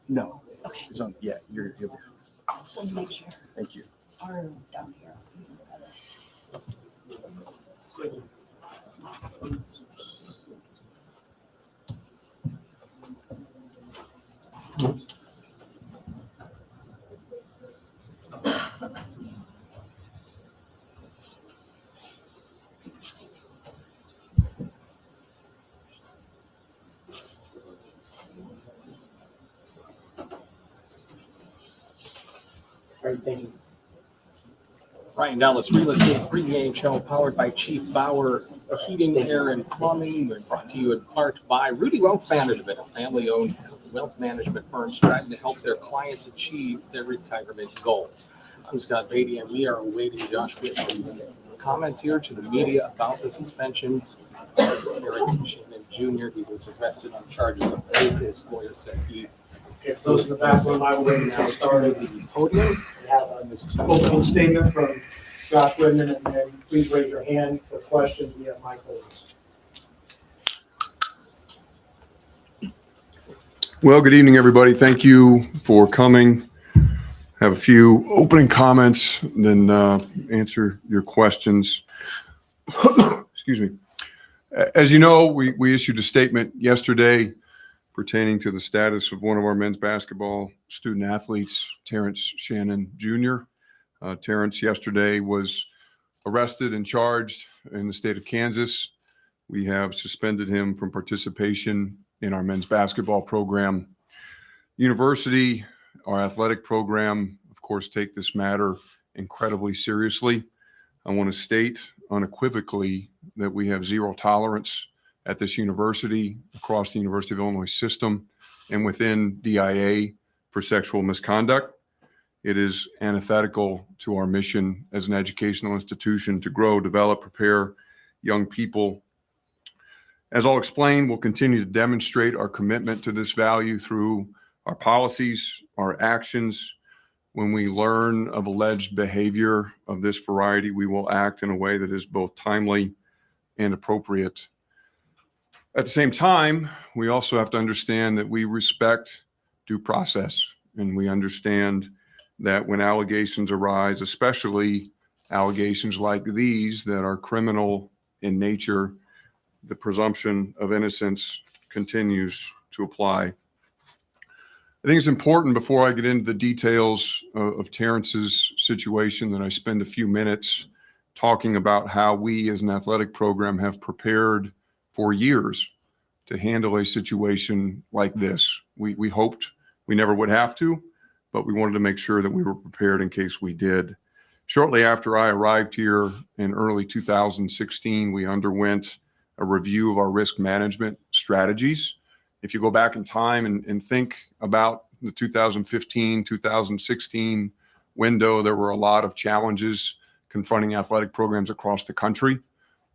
No. Okay. It's on. Yeah, you're So make sure. Thank you. Or down here. All right, thank you. Ryan Dallas Real Estate 3 show powered by Chief Bauer Heating, Air, and Plumbing. We're brought to you in part by Rudy Wealth Management, a family-owned wealth management firm striving to help their clients achieve their retirement goals. I'm Scott Beatty, and we are awaiting Josh Whitman's comments here to the media about the suspension of Terrence Shannon Jr. He was arrested on charges of rape. His lawyer said he If those in the background, I will now start at the podium. We have an opening statement from Josh Whitman, and then please raise your hand for questions. We have mic holders. Well, good evening, everybody. Thank you for coming. Have a few opening comments, then answer your questions. Excuse me. As you know, we issued a statement yesterday pertaining to the status of one of our men's basketball student athletes, Terrence Shannon Jr. Terrence yesterday was arrested and charged in the state of Kansas. We have suspended him from participation in our men's basketball program. University, our athletic program, of course, take this matter incredibly seriously. I want to state unequivocally that we have zero tolerance at this university, across the University of Illinois system, and within DIA for sexual misconduct. It is antithetical to our mission as an educational institution to grow, develop, prepare young people. As I'll explain, we'll continue to demonstrate our commitment to this value through our policies, our actions. When we learn of alleged behavior of this variety, we will act in a way that is both timely and appropriate. At the same time, we also have to understand that we respect due process, and we understand that when allegations arise, especially allegations like these that are criminal in nature, the presumption of innocence continues to apply. I think it's important, before I get into the details of Terrence's situation, that I spend a few minutes talking about how we as an athletic program have prepared for years to handle a situation like this. We hoped we never would have to, but we wanted to make sure that we were prepared in case we did. Shortly after I arrived here in early 2016, we underwent a review of our risk management strategies. If you go back in time and think about the 2015, 2016 window, there were a lot of challenges confronting athletic programs across the country.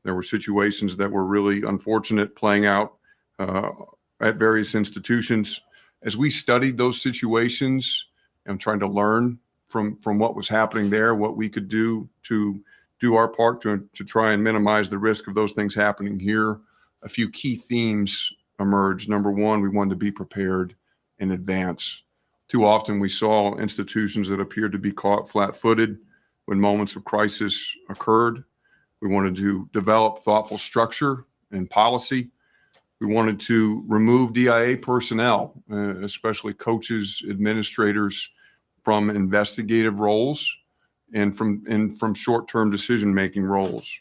There were situations that were really unfortunate playing out at various institutions. As we studied those situations and trying to learn from what was happening there, what we could do to do our part to try and minimize the risk of those things happening here, a few key themes emerged. Number one, we wanted to be prepared in advance. Too often we saw institutions that appeared to be caught flat-footed when moments of crisis occurred. We wanted to develop thoughtful structure and policy. We wanted to remove DIA personnel, especially coaches, administrators, from investigative roles and from short-term decision-making roles.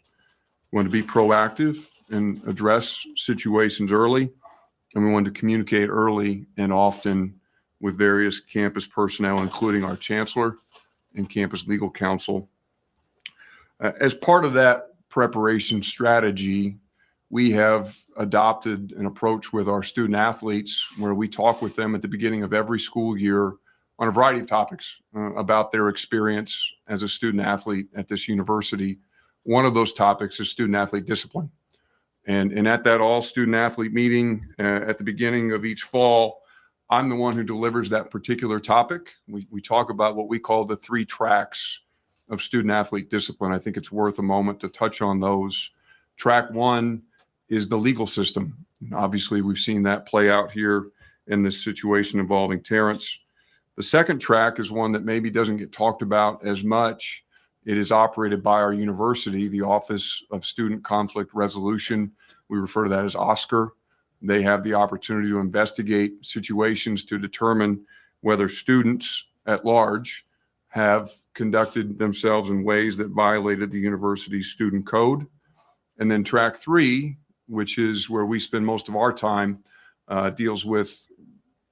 We wanted to be proactive and address situations early, and we wanted to communicate early and often with various campus personnel, including our chancellor and campus legal counsel. As part of that preparation strategy, we have adopted an approach with our student athletes where we talk with them at the beginning of every school year on a variety of topics about their experience as a student athlete at this university. One of those topics is student athlete discipline. And at that all student athlete meeting at the beginning of each fall, I'm the one who delivers that particular topic. We talk about what we call the 3 tracks of student athlete discipline. I think it's worth a moment to touch on those. Track 1 is the legal system And obviously, we've seen that play out here in this situation involving Terrence. The second track is one that maybe doesn't get talked about as much. It is operated by our university, the Office of Student Conflict Resolution. We refer to that as OSCR. They have the opportunity to investigate situations to determine whether students at large have conducted themselves in ways that violated the university's student code. And then track 3, which is where we spend most of our time, deals with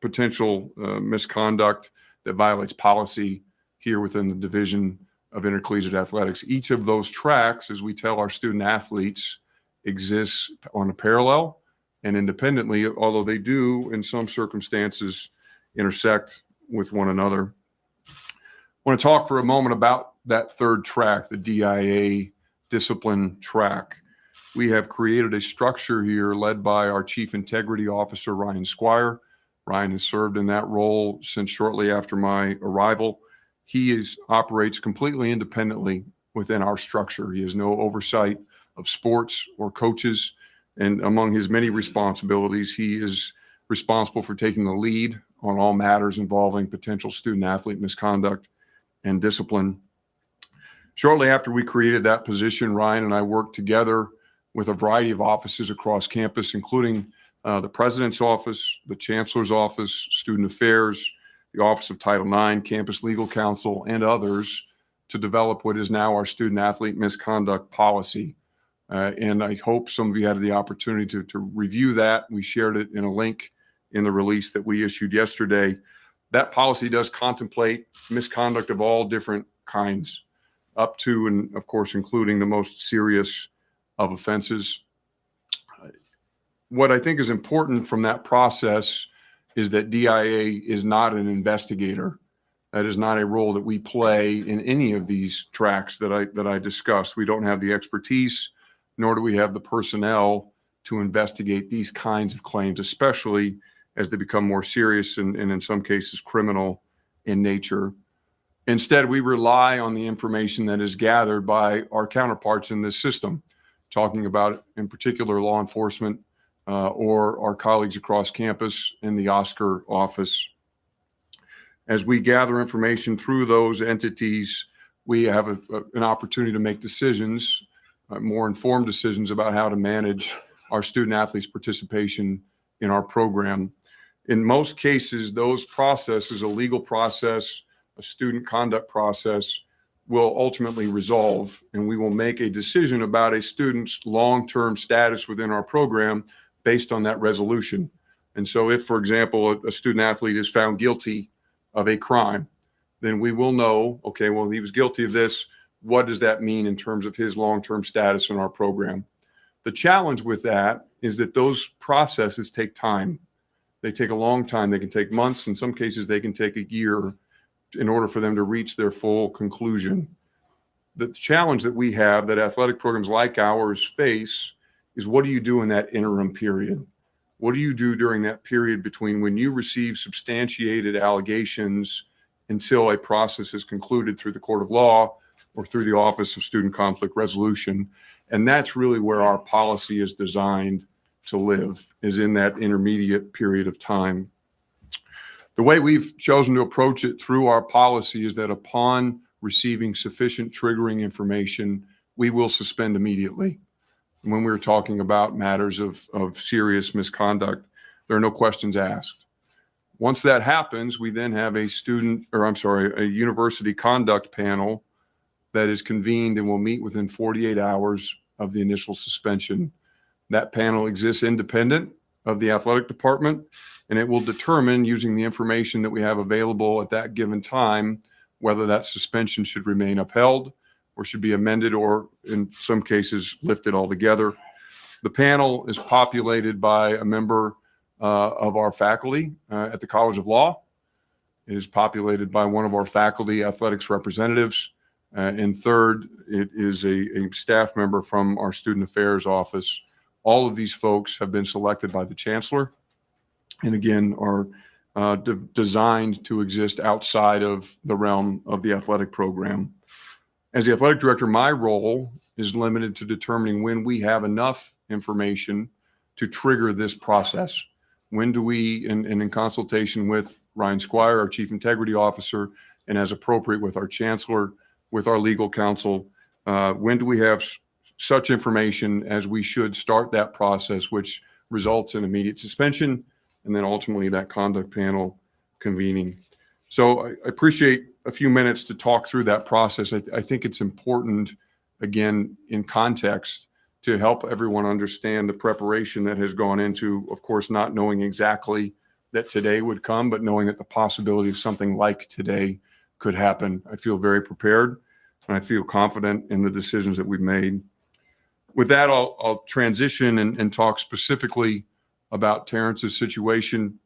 potential misconduct that violates policy here within the Division of Intercollegiate Athletics. Each of those tracks, as we tell our student athletes, exists on a parallel and independently, although they do, in some circumstances, intersect with one another. I want to talk for a moment about that third track, the DIA discipline track. We have created a structure here led by our Chief Integrity Officer, Ryan Squire. Ryan has served in that role since shortly after my arrival. He operates completely independently within our structure. He has no oversight of sports or coaches. And among his many responsibilities, he is responsible for taking the lead on all matters involving potential student-athlete misconduct and discipline. Shortly after we created that position, Ryan and I worked together with a variety of offices across campus, including the President's Office, the Chancellor's Office, Student Affairs, the Office of Title IX, Campus Legal Counsel, and others to develop what is now our student-athlete misconduct policy. And I hope some of you had the opportunity to review that. We shared it in a link in the release that we issued yesterday. That policy does contemplate misconduct of all different kinds, up to and, of course, including the most serious of offenses. What I think is important from that process is that DIA is not an investigator. That is not a role that we play in any of these tracks that I discussed. We don't have the expertise, nor do we have the personnel to investigate these kinds of claims, especially as they become more serious and in some cases criminal in nature. Instead, we rely on the information that is gathered by our counterparts in this system, talking about, in particular, law enforcement or our colleagues across campus in the OSCR office. As we gather information through those entities, we have an opportunity to make decisions, more informed decisions about how to manage our student athletes' participation in our program. In most cases, those processes, a legal process, a student conduct process, will ultimately resolve, and we will make a decision about a student's long-term status within our program based on that resolution. And so if, for example, a student athlete is found guilty of a crime, then we will know, okay, well, he was guilty of this. What does that mean in terms of his long-term status in our program? The challenge with that is that those processes take time. They take a long time. They can take months. In some cases, they can take a year in order for them to reach their full conclusion. The challenge that we have, that athletic programs like ours face, is what do you do in that interim period? What do you do during that period between when you receive substantiated allegations until a process is concluded through the court of law or through the Office of Student Conflict Resolution? And that's really where our policy is designed to live, is in that intermediate period of time. The way we've chosen to approach it through our policy is that upon receiving sufficient triggering information, we will suspend immediately. When we're talking about matters of serious misconduct, there are no questions asked. Once that happens, we then have a university conduct panel that is convened and will meet within 48 hours of the initial suspension. That panel exists independent of the athletic department, and it will determine, using the information that we have available at that given time, whether that suspension should remain upheld or should be amended, or in some cases lifted altogether. The panel is populated by a member of our faculty at the College of Law. It is populated by one of our faculty athletics representatives. And third, it is a staff member from our Student Affairs office. All of these folks have been selected by the Chancellor, and again, are designed to exist outside of the realm of the athletic program. As the athletic director, my role is limited to determining when we have enough information to trigger this process? When do we, and in consultation with Ryan Squire, our Chief Integrity Officer, and as appropriate with our Chancellor, with our legal counsel, when do we have such information as we should start that process, which results in immediate suspension and then ultimately that conduct panel convening? So I appreciate a few minutes to talk through that process. I think it's important, again, in context, to help everyone understand the preparation that has gone into, of course, not knowing exactly that today would come, but knowing that the possibility of something like today could happen. I feel very prepared, and I feel confident in the decisions that we've made. With that, I'll transition and talk specifically about Terrence's situation.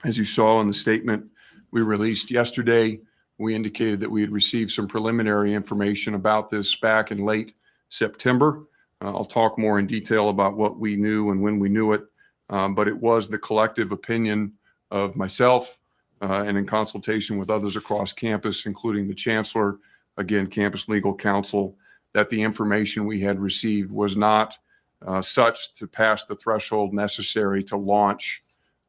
As you saw in the statement we released yesterday, we indicated that we had received some preliminary information about this back in late September. I'll talk more in detail about what we knew and when we knew it, but it was the collective opinion of myself and in consultation with others across campus, including the Chancellor, again, campus legal counsel, that the information we had received was not such to pass the threshold necessary to launch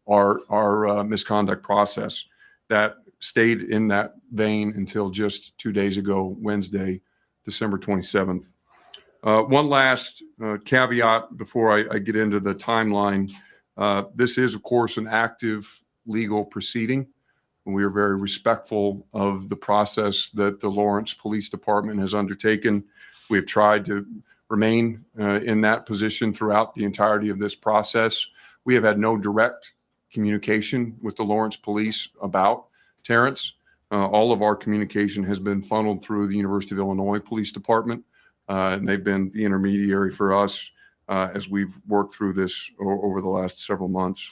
our misconduct process. That stayed in that vein until just 2 days ago, Wednesday, December 27th. One last caveat before I get into the timeline. This is, of course, an active legal proceeding. We are very respectful of the process that the Lawrence Police Department has undertaken. We have tried to remain in that position throughout the entirety of this process. We have had no direct communication with the Lawrence Police about Terrence. All of our communication has been funneled through the University of Illinois Police Department, and they've been the intermediary for us as we've worked through this over the last several months.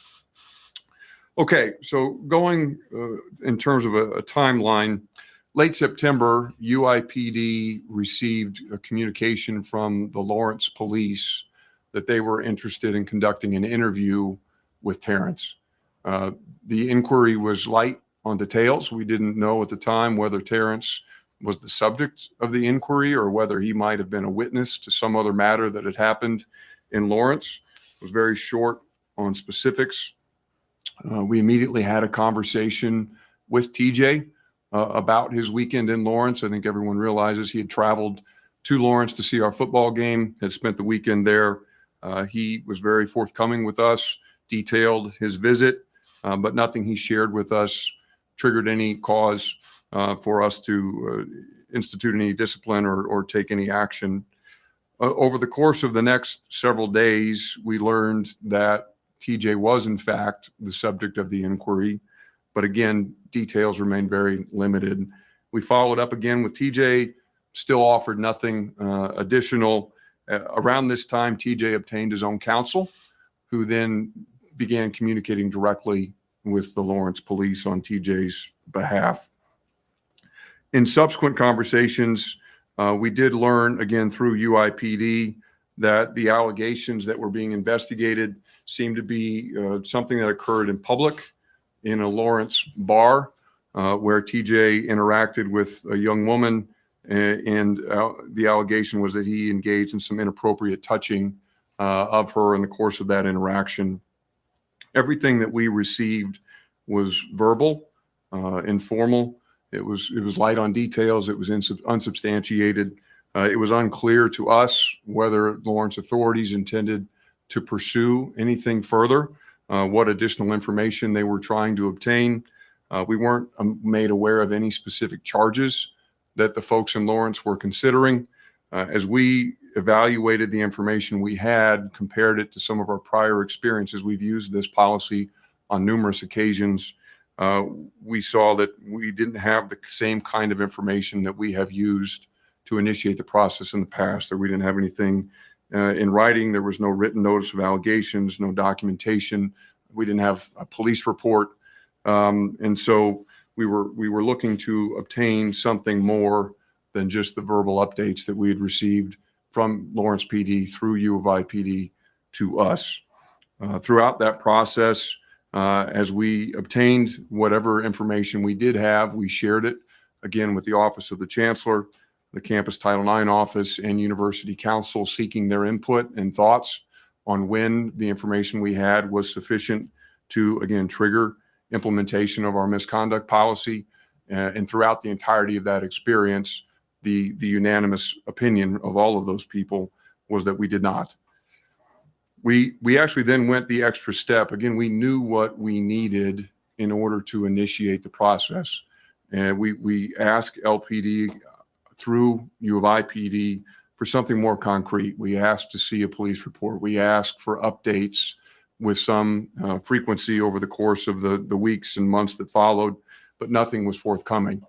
Okay, so going in terms of a timeline, late September, UIPD received a communication from the Lawrence Police that they were interested in conducting an interview with Terrence. The inquiry was light on details. We didn't know at the time whether Terrence was the subject of the inquiry or whether he might have been a witness to some other matter that had happened in Lawrence. It was very short on specifics. We immediately had a conversation with TJ about his weekend in Lawrence. I think everyone realizes he had traveled to Lawrence to see our football game, had spent the weekend there. He was very forthcoming with us, detailed his visit, but nothing he shared with us triggered any cause for us to institute any discipline or take any action. Over the course of the next several days, we learned that TJ was, in fact, the subject of the inquiry. But again, details remain very limited. We followed up again with TJ, still offered nothing additional. Around this time, TJ obtained his own counsel, who then began communicating directly with the Lawrence Police on TJ's behalf. In subsequent conversations, we did learn, again, through UIPD, that the allegations that were being investigated seemed to be something that occurred in public in a Lawrence bar where TJ interacted with a young woman, and the allegation was that he engaged in some inappropriate touching of her in the course of that interaction. Everything that we received was verbal, informal. It was light on details. It was unsubstantiated. It was unclear to us whether Lawrence authorities intended to pursue anything further, what additional information they were trying to obtain. We weren't made aware of any specific charges that the folks in Lawrence were considering. As we evaluated the information we had, compared it to some of our prior experiences, we've used this policy on numerous occasions. We saw that we didn't have the same kind of information that we have used to initiate the process in the past, that we didn't have anything in writing. There was no written notice of allegations, no documentation. We didn't have a police report. And so we were looking to obtain something more than just the verbal updates that we had received from Lawrence PD through U of I PD to us. Throughout that process, as we obtained whatever information we did have, we shared it, again, with the Office of the Chancellor, the Campus Title IX Office, and University Council, seeking their input and thoughts on when the information we had was sufficient to, again, trigger implementation of our misconduct policy. And throughout the entirety of that experience, the unanimous opinion of all of those people was that we did not. We actually then went the extra step. Again, we knew what we needed in order to initiate the process. And we asked LPD through U of I PD for something more concrete. We asked to see a police report. We asked for updates with some frequency over the course of the weeks and months that followed, but nothing was forthcoming.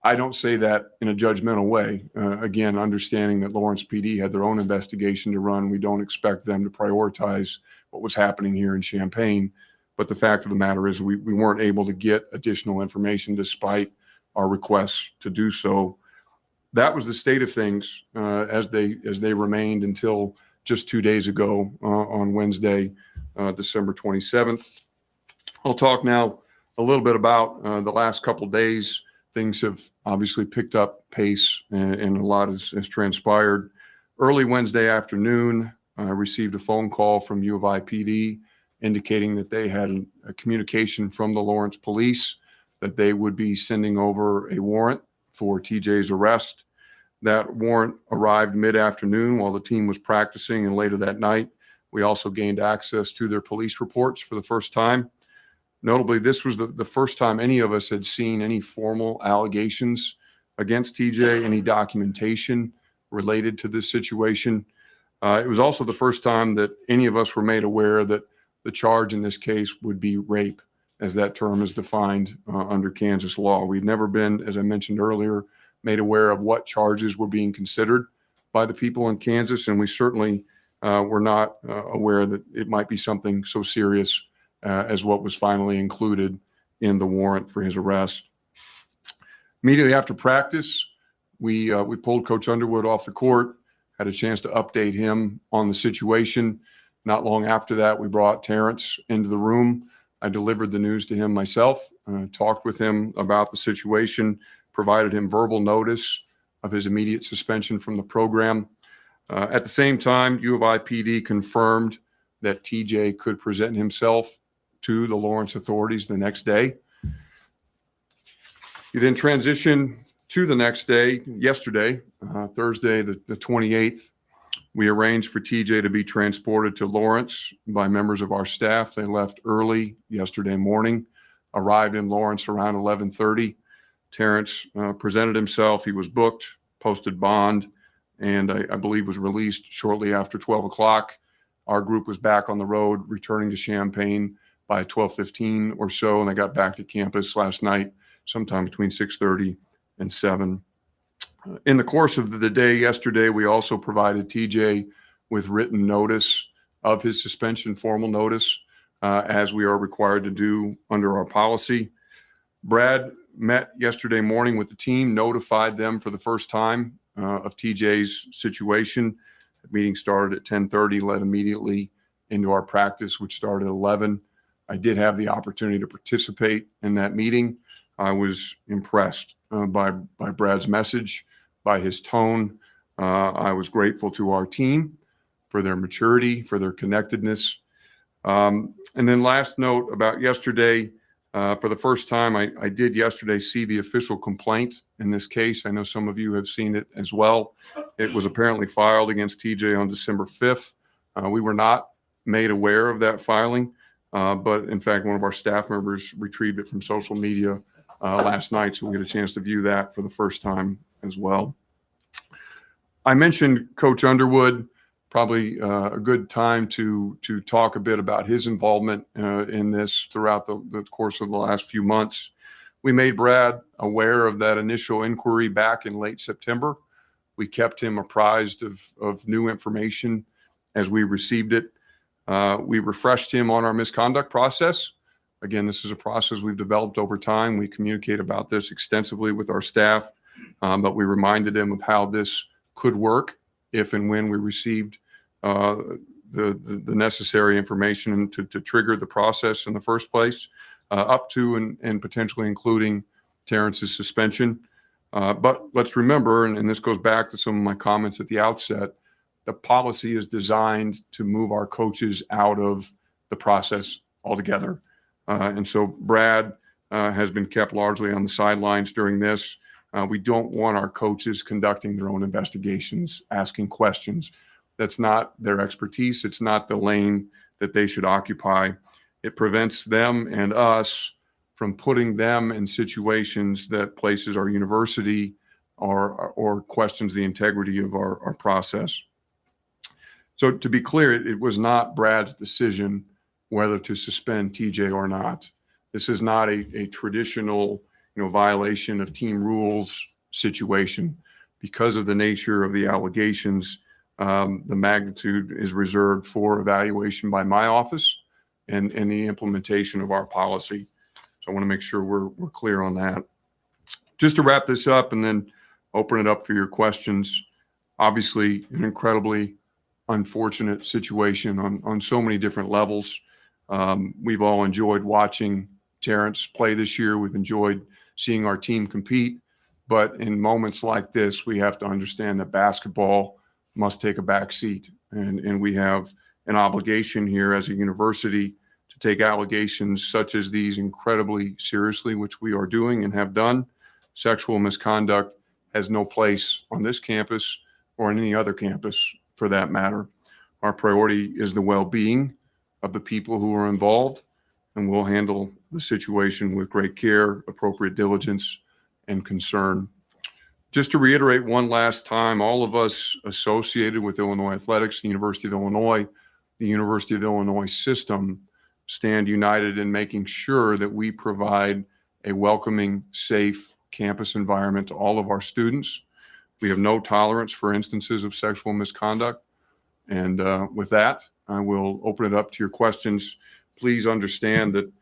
I don't say that in a judgmental way. Again, understanding that Lawrence PD had their own investigation to run, we don't expect them to prioritize what was happening here in Champaign. But the fact of the matter is we weren't able to get additional information despite our requests to do so. That was the state of things as they remained until just 2 days ago on Wednesday, December 27th. I'll talk now a little bit about the last couple of days. Things have obviously picked up pace and a lot has transpired. Early Wednesday afternoon, I received a phone call from U of I PD indicating that they had a communication from the Lawrence police that they would be sending over a warrant for TJ's arrest. That warrant arrived mid-afternoon while the team was practicing, and later that night, we also gained access to their police reports for the first time. Notably, this was the first time any of us had seen any formal allegations against TJ, any documentation related to this situation. It was also the first time that any of us were made aware that the charge in this case would be rape, as that term is defined under Kansas law. We've never been, as I mentioned earlier, made aware of what charges were being considered by the people in Kansas, and we certainly were not aware that it might be something so serious as what was finally included in the warrant for his arrest. Immediately after practice, we pulled Coach Underwood off the court, had a chance to update him on the situation. Not long after that, we brought Terrence into the room. I delivered the news to him myself, talked with him about the situation, provided him verbal notice of his immediate suspension from the program. At the same time, U of I PD confirmed that TJ could present himself to the Lawrence authorities the next day. He then transitioned to the next day, yesterday, Thursday, the 28th. We arranged for TJ to be transported to Lawrence by members of our staff. They left early yesterday morning, arrived in Lawrence around 11:30. Terrence presented himself. He was booked, posted bond, and I believe was released shortly after 12 o'clock. Our group was back on the road, returning to Champaign by 12:15 or so, and I got back to campus last night sometime between 6:30 and 7. In the course of the day yesterday, we also provided TJ with written notice of his suspension, formal notice, as we are required to do under our policy. Brad met yesterday morning with the team, notified them for the first time of TJ's situation. The meeting started at 10:30, led immediately into our practice, which started at 11. I did have the opportunity to participate in that meeting. I was impressed by Brad's message, by his tone. I was grateful to our team for their maturity, for their connectedness. And then last note about yesterday, for the first time, I did yesterday see the official complaint in this case. I know some of you have seen it as well. It was apparently filed against TJ on December 5th. We were not made aware of that filing, but in fact, one of our staff members retrieved it from social media last night, so we had a chance to view that for the first time as well. I mentioned Coach Underwood. Probably a good time to talk a bit about his involvement in this throughout the course of the last few months. We made Brad aware of that initial inquiry back in late September. We kept him apprised of new information as we received it. We refreshed him on our misconduct process. Again, this is a process we've developed over time. We communicate about this extensively with our staff, but we reminded him of how this could work if and when we received the necessary information to trigger the process in the first place, up to and potentially including Terrence's suspension. But let's remember, and this goes back to some of my comments at the outset, the policy is designed to move our coaches out of the process altogether. And so Brad has been kept largely on the sidelines during this. We don't want our coaches conducting their own investigations, asking questions. That's not their expertise. It's not the lane that they should occupy. It prevents them and us from putting them in situations that places our university or questions the integrity of our process. So to be clear, it was not Brad's decision whether to suspend TJ or not. This is not a traditional, violation of team rules situation. Because of the nature of the allegations, the magnitude is reserved for evaluation by my office and the implementation of our policy. So I want to make sure we're clear on that. Just to wrap this up and then open it up for your questions. Obviously, an incredibly unfortunate situation on so many different levels. We've all enjoyed watching Terrence play this year. We've enjoyed seeing our team compete. But in moments like this, we have to understand that basketball must take a back seat. And we have an obligation here as a university to take allegations such as these incredibly seriously, which we are doing and have done. Sexual misconduct has no place on this campus or on any other campus for that matter. Our priority is the well-being of the people who are involved, and we'll handle the situation with great care, appropriate diligence, and concern. Just to reiterate one last time, all of us associated with Illinois athletics, the University of Illinois, the University of Illinois system, stand united in making sure that we provide a welcoming, safe campus environment to all of our students. We have no tolerance for instances of sexual misconduct. And with that, I will open it up to your questions. Please understand that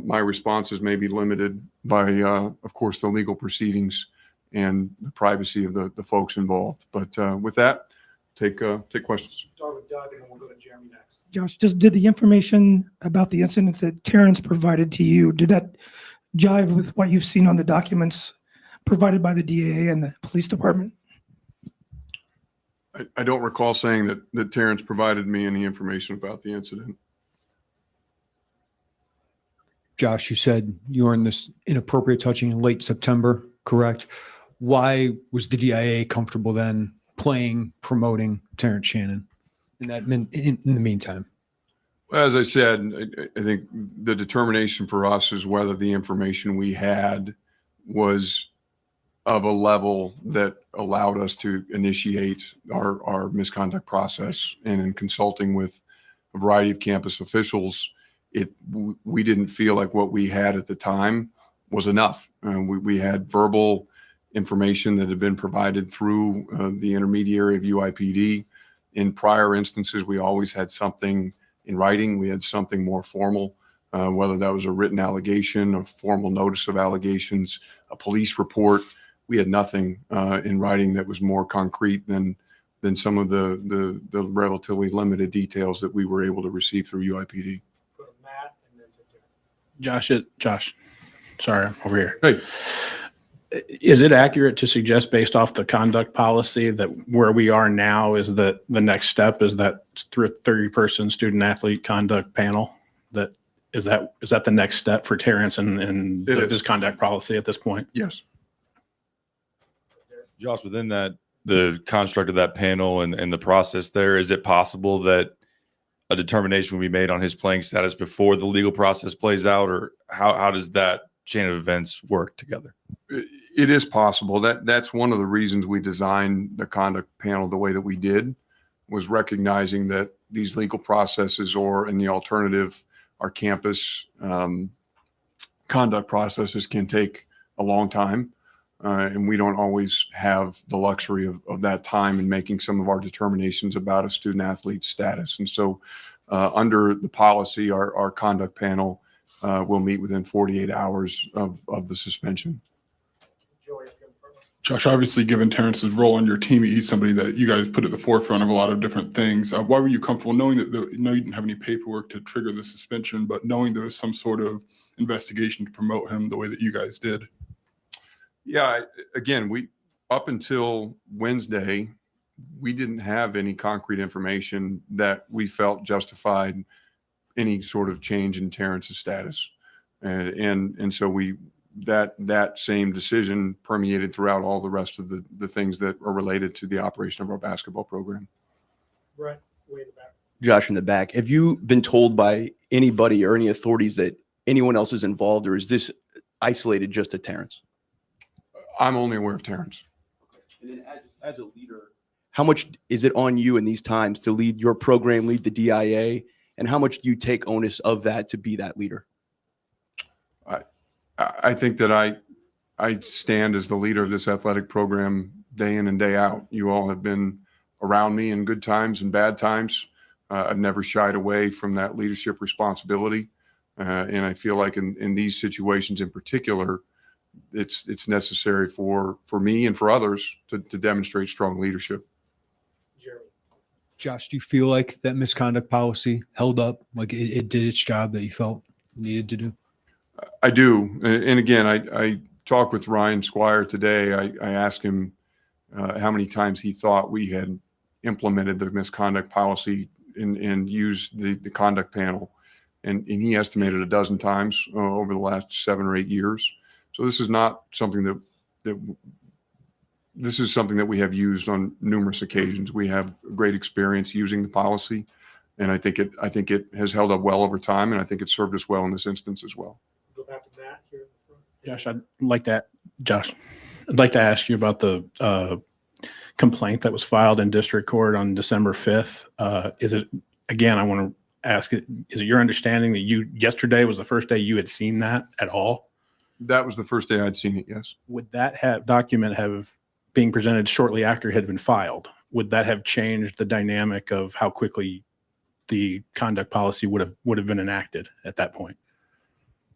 my responses may be limited by, of course, the legal proceedings and the privacy of the folks involved. But with that, take questions. Start with Doug, and then we'll go to Jeremy next. Josh, just did the information about the incident that Terrence provided to you, did that jive with what you've seen on the documents provided by the DAA and the police department? I don't recall saying that Terrence provided me any information about the incident. Josh, you said you were in this inappropriate touching in late September, correct? Why was the DIA comfortable then promoting Terrence Shannon in the meantime? As I said, I think the determination for us is whether the information we had was of a level that allowed us to initiate our misconduct process. And in consulting with a variety of campus officials, we didn't feel like what we had at the time was enough. We had verbal information that had been provided through the intermediary of UIPD. In prior instances, we always had something in writing. We had something more formal, whether that was a written allegation, a formal notice of allegations, a police report. We had nothing in writing that was more concrete than some of the relatively limited details that we were able to receive through UIPD. Go to Matt, and then to Derek. Josh, sorry, I'm over here. Hey. Is it accurate to suggest, based off the conduct policy, that where we are now is that the next step is that 30-person student athlete conduct panel? Is that the next step for Terrence and this conduct policy at this point? Yes. Josh, within that, the construct of that panel and the process there, is it possible that a determination will be made on his playing status before the legal process plays out, or how does that chain of events work together? It is possible. That's one of the reasons we designed the conduct panel the way that we did, was recognizing that these legal processes, or in the alternative, our campus conduct processes, can take a long time. And we don't always have the luxury of that time in making some of our determinations about a student athlete status. And so under the policy, our conduct panel will meet within 48 hours of the suspension. Joey, Josh, obviously, given Terrence's role on your team, he's somebody that you guys put at the forefront of a lot of different things. Why were you comfortable knowing that you didn't have any paperwork to trigger the suspension, but knowing there was some sort of investigation to promote him the way that you guys did? Yeah, again, we up until Wednesday, we didn't have any concrete information that we felt justified any sort of change in Terrence's status. And so that same decision permeated throughout all the rest of the things that are related to the operation of our basketball program. Brett, way in the back. Josh in the back. Have you been told by anybody or any authorities that anyone else is involved, or is this isolated just to Terrence? I'm only aware of Terrence. And then as a leader, how much is it on you in these times to lead your program, lead the DIA, and how much do you take onus of that to be that leader? I think that I stand as the leader of this athletic program day in and day out. You all have been around me in good times and bad times. I've never shied away from that leadership responsibility. And I feel like in these situations in particular, it's necessary for me and for others to demonstrate strong leadership. Jeremy. Josh, do you feel like that misconduct policy held up, like it did its job that you felt it needed to do? I do. And again, I talked with Ryan Squire today. I asked him how many times he thought we had implemented the misconduct policy and used the conduct panel. And he estimated a dozen times over the last 7 or 8 years. So this is not something this is something that we have used on numerous occasions. We have great experience using the policy, and I think it has held up well over time, and I think it served us well in this instance as well. Go back to Matt here in the front. Josh, I'd like to ask you about the complaint that was filed in district court on December 5th. I want to ask, is it your understanding that yesterday was the first day you had seen that at all? That was the first day I'd seen it, yes. Would that document have being presented shortly after it had been filed? Would that have changed the dynamic of how quickly the conduct policy would have been enacted at that point?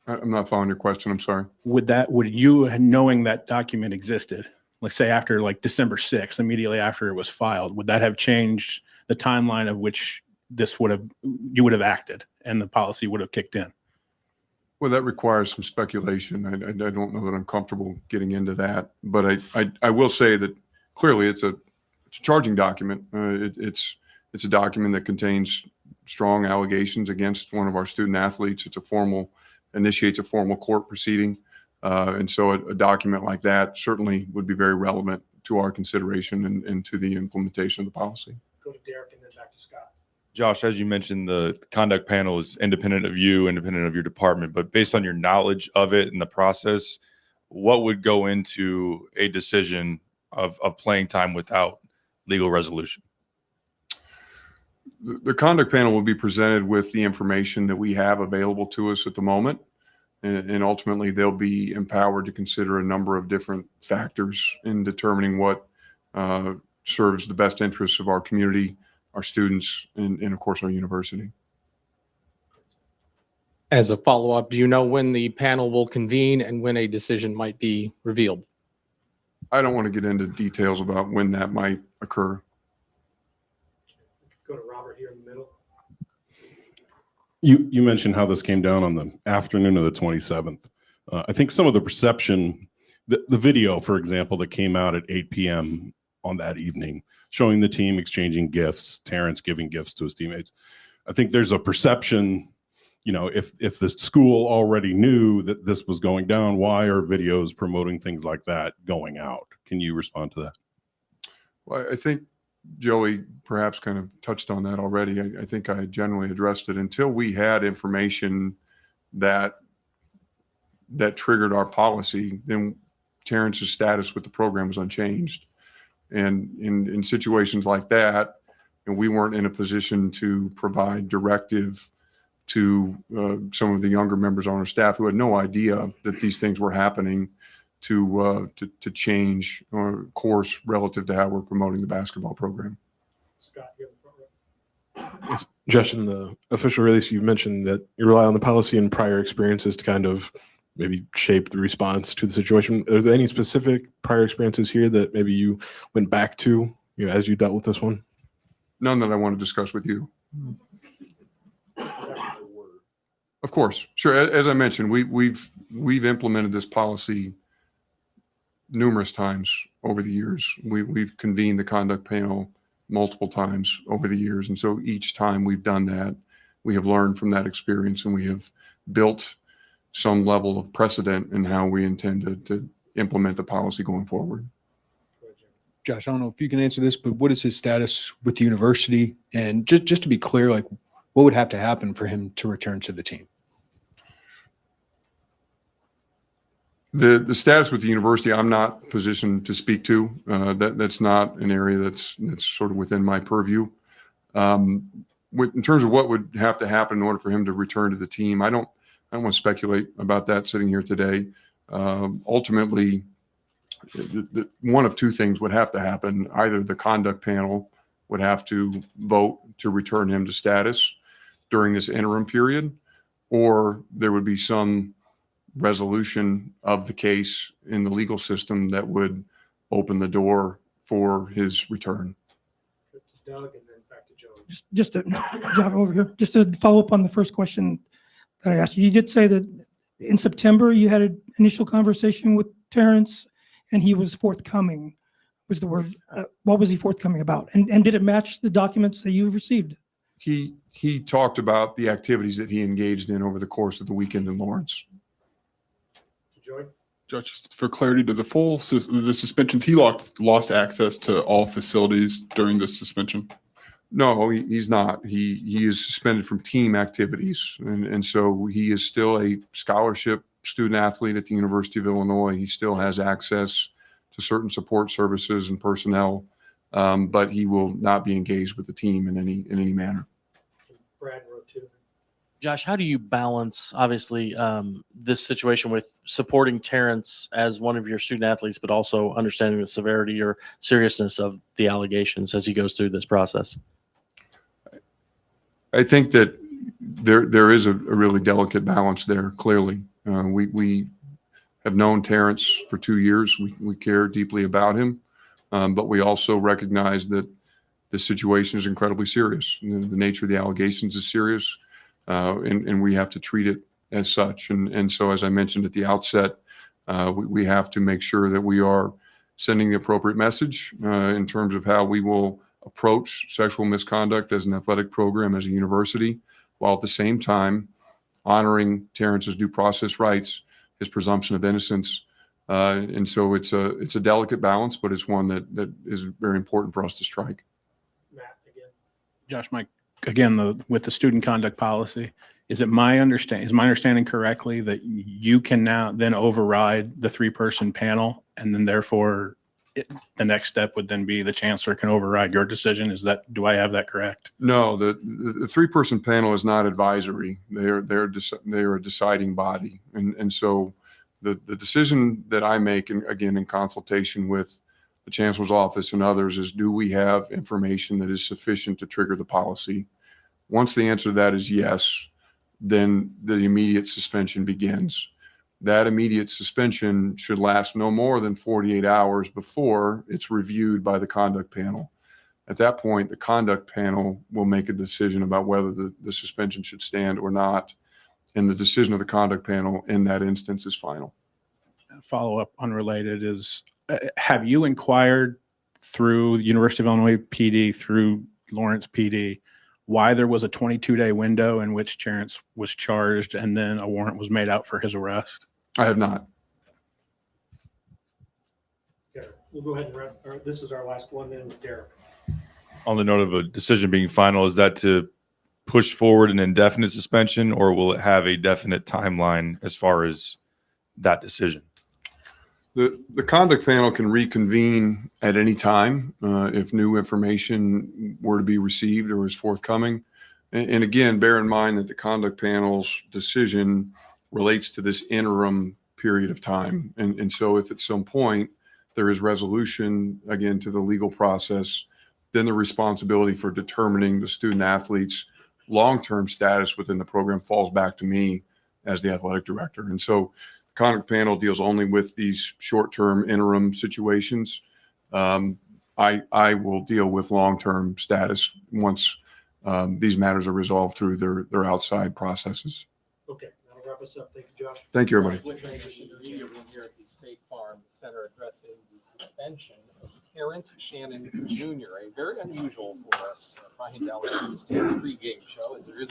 I'm not following your question. I'm sorry. Would you, knowing that document existed, let's say after like December 6th, immediately after it was filed, would that have changed the timeline of which you would have acted and the policy would have kicked in? Well, that requires some speculation. I don't know that I'm comfortable getting into that, but I will say that clearly it's a charging document. It's a document that contains strong allegations against one of our student athletes. Initiates a formal court proceeding. And so a document like that certainly would be very relevant to our consideration and to the implementation of the policy. Go to Derek and then back to Scott. Josh, as you mentioned, the conduct panel is independent of you, independent of your department, but based on your knowledge of it and the process, what would go into a decision of playing time without legal resolution? The conduct panel will be presented with the information that we have available to us at the moment. And ultimately, they'll be empowered to consider a number of different factors in determining what serves the best interests of our community, our students, and of course, our university. As a follow-up, do you know when the panel will convene and when a decision might be revealed? I don't want to get into details about when that might occur. Go to Robert here in the middle. You mentioned how this came down on the afternoon of the 27th. I think some of the perception, the video, for example, that came out at 8 p.m. on that evening, showing the team exchanging gifts, Terrence giving gifts to his teammates. I think there's a perception, if the school already knew that this was going down, why are videos promoting things like that going out? Can you respond to that? Well, I think Joey perhaps kind of touched on that already. I think I generally addressed it. Until we had information that triggered our policy, then Terrence's status with the program was unchanged. And in situations like that, and we weren't in a position to provide directive to some of the younger members on our staff who had no idea that these things were happening, to change course relative to how we're promoting the basketball program. Scott here in the front row. Josh, in the official release, you mentioned that you rely on the policy and prior experiences to kind of maybe shape the response to the situation. Are there any specific prior experiences here that maybe you went back to, as you dealt with this one? None that I want to discuss with you. Of course, sure. As I mentioned, we've implemented this policy numerous times over the years. We've convened the conduct panel multiple times over the years. And so each time we've done that, we have learned from that experience, and we have built some level of precedent in how we intend to implement the policy going forward. Josh, I don't know if you can answer this, but what is his status with the university? And just to be clear, like what would have to happen for him to return to the team? The status with the university, I'm not positioned to speak to. That's not an area that's sort of within my purview. In terms of what would have to happen in order for him to return to the team, I don't want to speculate about that sitting here today. Ultimately, one of two things would have to happen. Either the conduct panel would have to vote to return him to status during this interim period, or there would be some resolution of the case in the legal system that would open the door for his return. Doug, and then back to Joe. Just to jog over here, just to follow up on the first question that I asked you. You did say that in September you had an initial conversation with Terrence, and he was forthcoming. Was the word? What was he forthcoming about? And did it match the documents that you received? He talked about the activities that he engaged in over the course of the weekend in Lawrence. Judge, for clarity, to the suspensions, he lost access to all facilities during the suspension. No, he's not. He is suspended from team activities. And so he is still a scholarship student athlete at the University of Illinois. He still has access to certain support services and personnel, but he will not be engaged with the team in any manner. Brad wrote too. Josh, how do you balance, obviously, this situation with supporting Terrence as one of your student athletes, but also understanding the severity or seriousness of the allegations as he goes through this process? I think that there is a really delicate balance there, clearly. We have known Terrence for 2 years. We care deeply about him, but we also recognize that this situation is incredibly serious. The nature of the allegations is serious. And we have to treat it as such. And so, as I mentioned at the outset, we have to make sure that we are sending the appropriate message in terms of how we will approach sexual misconduct as an athletic program, as a university, while at the same time honoring Terrence's due process rights, his presumption of innocence. And so it's a delicate balance, but it's one that is very important for us to strike. Matt, again. Josh, Mike, again, with the student conduct policy, is my understanding correctly that you can now then override the 3-person panel, and then therefore the next step would then be the chancellor can override your decision? Do I have that correct? No, the 3-person panel is not advisory. They're a deciding body. And so the decision that I make, and again, in consultation with the chancellor's office and others, is do we have information that is sufficient to trigger the policy? Once the answer to that is yes, then the immediate suspension begins. That immediate suspension should last no more than 48 hours before it's reviewed by the conduct panel. At that point, the conduct panel will make a decision about whether the suspension should stand or not. And the decision of the conduct panel in that instance is final. Follow-up unrelated is, have you inquired through University of Illinois PD, through Lawrence PD, why there was a 22-day window in which Terrence was charged and then a warrant was made out for his arrest? I have not. Okay, we'll go ahead and wrap. This is our last one then, Derek. On the note of a decision being final, is that to push forward an indefinite suspension, or will it have a definite timeline as far as that decision? The conduct panel can reconvene at any time if new information were to be received or is forthcoming. And again, bear in mind that the conduct panel's decision relates to this interim period of time. And so if at some point there is resolution, again, to the legal process, then the responsibility for determining the student athlete's long-term status within the program falls back to me as the athletic director. And so the conduct panel deals only with these short-term interim situations. I will deal with long-term status once these matters are resolved through their outside processes. Okay, that'll wrap us up. Thank you, Josh. Thank you, everybody. We're transitioning to the media room here at the State Farm Center addressing the suspension of Terrence Shannon Jr., a very unusual for us Brian Dallas pregame show, as there is